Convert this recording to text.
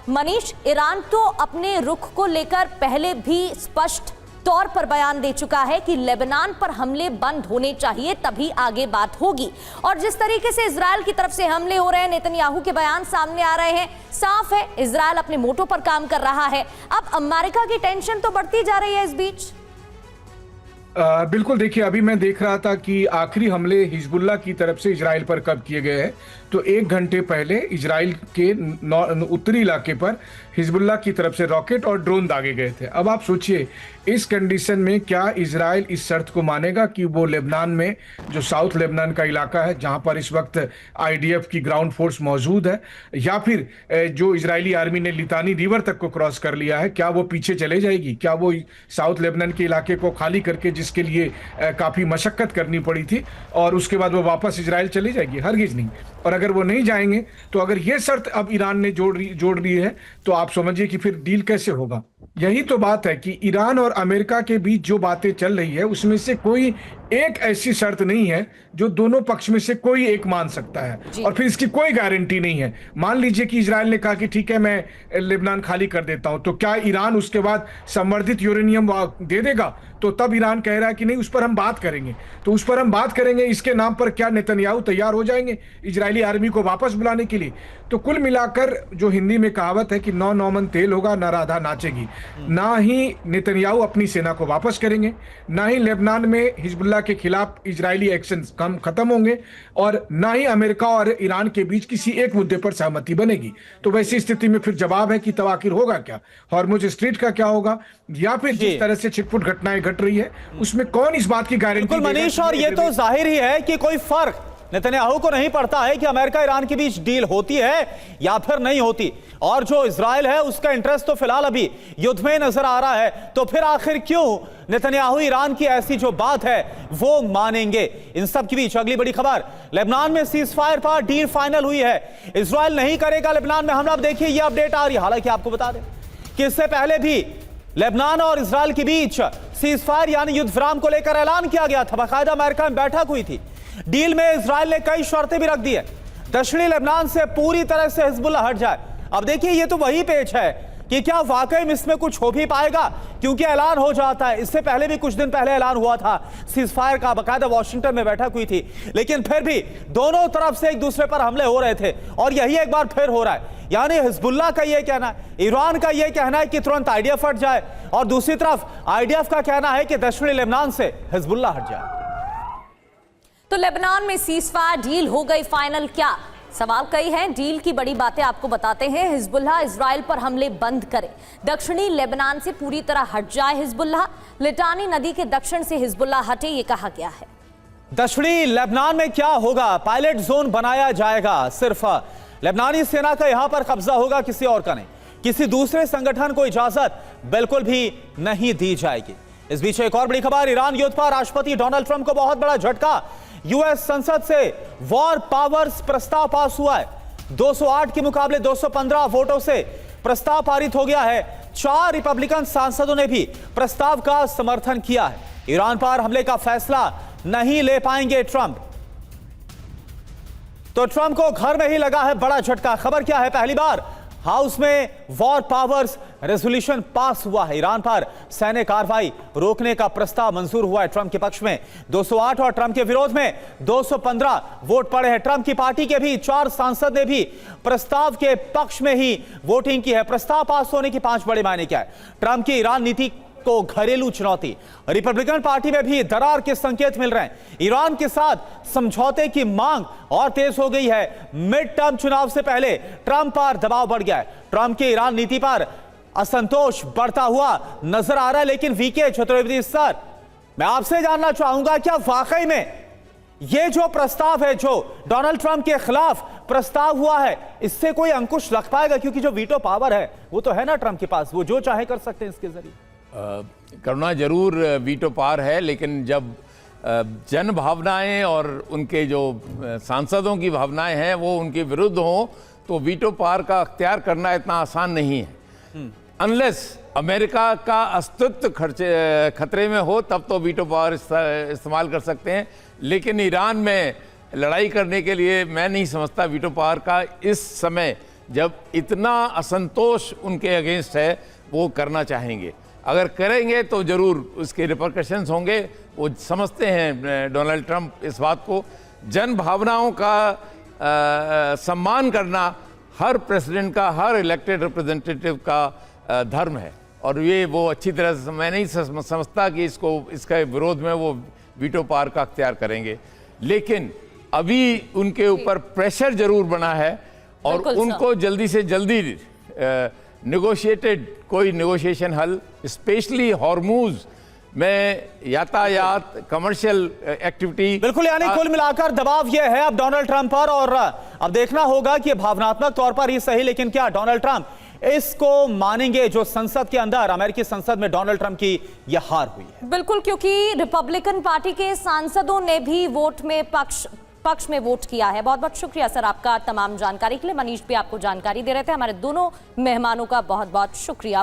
Manish, Iran तो अपने रुख को लेकर पहले भी स्पष्ट तौर पर बयान दे चुका है कि लेबनान पर हमले बंद होने चाहिए, तभी आगे बात होगी। और जिस तरीके से इजराइल की तरफ से हमले हो रहे हैं, नेतन्याहू के बयान सामने आ रहे हैं, साफ है इजराइल अपने मोटो पर काम कर रहा है। अब अमेरिका की टेंशन तो बढ़ती जा रही है इस बीच। बिल्कुल, देखिए अभी मैं देख रहा था कि आखिरी हमले हिजबुल्लाह की तरफ से इजराइल पर कब किए गए हैं, तो 1 घंटे पहले इजराइल के उत्तरी इलाके पर हिजबुल्लाह की तरफ से रॉकेट और ड्रोन दागे गए थे। अब आप सोचिए इस कंडीशन में क्या इजराइल इस शर्त को मानेगा कि वो लेबनान में, जो साउथ लेबनान का इलाका है जहां पर इस वक्त आईडीएफ की ग्राउंड फोर्स मौजूद है, या फिर जो इजरायली आर्मी ने लितानी रिवर तक को क्रॉस कर लिया है, क्या वो पीछे चले जाएगी? क्या वो साउथ लेबनान के इलाके को खाली करके, जिसके लिए काफी मशक्कत करनी पड़ी थी, और उसके बाद वो वापस इजराइल चली जाएगी? हरगिज नहीं। और अगर वो नहीं जाएंगे तो अगर ये शर्त अब ईरान ने जोड़ ली है, तो आप समझिए कि फिर डील कैसे होगा। यही तो बात है कि ईरान और अमेरिका के बीच जो बातें चल रही है उसमें से कोई एक ऐसी शर्त नहीं है जो दोनों पक्ष में से कोई एक मान सकता है, और फिर इसकी कोई गारंटी नहीं है। मान लीजिए कि इजराइल ने कहा कि ठीक है मैं लेबनान खाली कर देता हूं, तो क्या ईरान उसके बाद संवर्धित यूरेनियम दे देगा? तो तब ईरान कह रहा है कि नहीं, उस पर हम बात करेंगे। तो उस पर हम बात करेंगे इसके नाम पर क्या नेतन्याहू तैयार हो जाएंगे इजरायली आर्मी को वापस बुलाने के लिए? तो कुल मिलाकर जो हिंदी में कहावत है कि नौ नौमन तेल होगा ना राधा नाचेगी, ना ही नेतन्याहू अपनी सेना को वापस करेंगे, ना ही लेबनान में हिजबुल्लाह के खिलाफ इजरायली एक्शन खत्म होंगे, और ना ही अमेरिका और ईरान के बीच किसी एक मुद्दे पर सहमति बनेगी। तो वैसी स्थिति में फिर जवाब है कि तब आखिर होगा क्या? हॉर्मुज स्ट्रीट का क्या होगा, या फिर जिस तरह से छिटपुट घटनाएं घट रही है उसमें कौन इस बात की गारंटी देगा? मनीष, और ये तो जाहिर ही है कि कोई फर्क नेतन्याहू को नहीं पड़ता है कि अमेरिका ईरान के बीच डील होती है या फिर नहीं होती, और जो इजराइल है उसका इंटरेस्ट तो फिलहाल अभी युद्ध में नजर आ रहा है। तो फिर आखिर क्यों नेतन्याहू ईरान की ऐसी जो बात है वो मानेंगे? इन सब के बीच अगली बड़ी खबर, लेबनान में सीज फायर पर डील फाइनल हुई है, इजराइल नहीं करेगा लेबनान में हमला। अब देखिए ये अपडेट आ रही है। हालांकि आपको बता दें कि इससे पहले भी लेबनान और इजराइल के बीच सीज फायर यानी युद्ध विराम को लेकर ऐलान किया गया था, बाकायदा अमेरिका में बैठक हुई थी। डील में इजराइल ने कई शर्तें भी रख दी है, दक्षिणी लेबनान से पूरी तरह से हिजबुल्लाह हट जाए। अब देखिए ये तो वही पेच है कि क्या वाकई में इसमें कुछ हो भी पाएगा, क्योंकि ऐलान हो जाता है। इससे पहले भी कुछ दिन पहले ऐलान हुआ था सीज फायर का, बाकायदा वॉशिंगटन में बैठक हुई थी, लेकिन फिर भी दोनों तरफ से एक दूसरे पर हमले हो रहे थे, और यही एक बार फिर हो रहा है। यानी हिजबुल्लाह का यह कहना है, ईरान का यह कहना है कि तुरंत आईडीएफ हट जाए, और दूसरी तरफ आईडीएफ का कहना है कि दक्षिणी लेबनान से हिजबुल्लाह हट जाए। तो लेबनान में सीजफायर डील हो गई फाइनल क्या? सवाल कई हैं। डील की बड़ी बातें आपको बताते हैं। हिजबुल्लाह इजराइल पर हमले बंद करे, दक्षिणी लेबनान से पूरी तरह हट जाए हिजबुल्लाह, लिटानी नदी के दक्षिण से हिजबुल्लाह हटे, ये कहा गया है। दक्षिणी लेबनान में क्या होगा? पायलट जोन बनाया जाएगा, सिर्फ लेबनानी सेना का यहां पर कब्जा होगा, किसी और का नहीं। किसी दूसरे संगठन को इजाजत बिल्कुल भी नहीं दी जाएगी। इस बीच एक और बड़ी खबर, ईरान युद्ध पर राष्ट्रपति डोनाल्ड ट्रंप को बहुत बड़ा झटका। यूएस संसद से वॉर पावर्स प्रस्ताव पास हुआ है। 208 के मुकाबले 215 वोटों से प्रस्ताव पारित हो गया है। 4 रिपब्लिकन सांसदों ने भी प्रस्ताव का समर्थन किया है। ईरान पर हमले का फैसला नहीं ले पाएंगे ट्रंप, तो ट्रंप को घर में ही लगा है बड़ा झटका। खबर क्या है? पहली बार हाउस में वॉर पावर्स रेजोल्यूशन पास हुआ है। ईरान पर सैन्य कार्रवाई रोकने का प्रस्ताव मंजूर हुआ है ट्रंप के पक्ष में 208, और ट्रंप के विरोध में 215 वोट पड़े हैं। ट्रंप की पार्टी के भी 4 सांसद ने भी प्रस्ताव के पक्ष में ही वोटिंग की है। प्रस्ताव पास होने की 5 बड़े मायने क्या है? ट्रंप की ईरान नीति को घरेलू चुनौती, रिपब्लिकन पार्टी में भी दरार के संकेत मिल रहे हैं। ईरान के साथ समझौते की मांग और तेज हो गई है। मिड टर्म चुनाव से पहले ट्रंप पर दबाव बढ़ गया है। ट्रंप की ईरान नीति पर असंतोष बढ़ता हुआ नजर आ रहा है। लेकिन वीके चतुर्वेदी सर, मैं आपसे जानना चाहूंगा, क्या वाकई में ये जो प्रस्ताव है, जो डोनाल्ड ट्रंप के खिलाफ प्रस्ताव हुआ है, इससे कोई अंकुश लग पाएगा? क्योंकि जो वीटो पावर है वो तो है ना ट्रंप के पास, वो जो चाहे कर सकते हैं इसके जरिए। करुणा जरूर वीटो पावर है, लेकिन जब जन भावनाएं और उनके जो सांसदों की भावनाएं हैं वो उनके विरुद्ध हों, तो वीटो पावर का अख्तियार करना इतना आसान नहीं है। अनलेस अमेरिका का अस्तित्व खतरे में हो तब तो वीटो पावर इस्तेमाल कर सकते हैं, लेकिन ईरान में लड़ाई करने के लिए मैं नहीं समझता वीटो पावर का इस समय जब इतना असंतोष उनके अगेंस्ट है वो करना चाहेंगे। अगर करेंगे तो जरूर उसके रिपरकशंस होंगे। वो समझते हैं डोनाल्ड ट्रंप इस बात को। जन भावनाओं का सम्मान करना हर प्रेसिडेंट का, हर इलेक्टेड रिप्रेजेंटेटिव का धर्म है, और ये वो अच्छी तरह से मैं नहीं समझता कि इसका विरोध में वो वीटो पावर का अख्तियार करेंगे। लेकिन अभी उनके ऊपर प्रेशर जरूर बना है और उनको जल्दी से जल्दी नेगोशिएटेड कोई नेगोशिएशन हल, स्पेशली हॉर्मूज में यातायात, कमर्शियल एक्टिविटी। बिल्कुल, यानी कुल मिलाकर दबाव यह है अब डोनाल्ड ट्रंप पर, और अब देखना होगा कि भावनात्मक तौर पर ही सही, लेकिन क्या डोनाल्ड ट्रंप इसको मानेंगे जो संसद के अंदर, अमेरिकी संसद में डोनाल्ड ट्रंप की यह हार हुई है। बिल्कुल, क्योंकि रिपब्लिकन पार्टी के सांसदों ने भी वोट में पक्ष में वोट किया है। बहुत बहुत शुक्रिया सर आपका तमाम जानकारी के लिए। मनीष भी आपको जानकारी दे रहे थे। हमारे दोनों मेहमानों का बहुत बहुत शुक्रिया।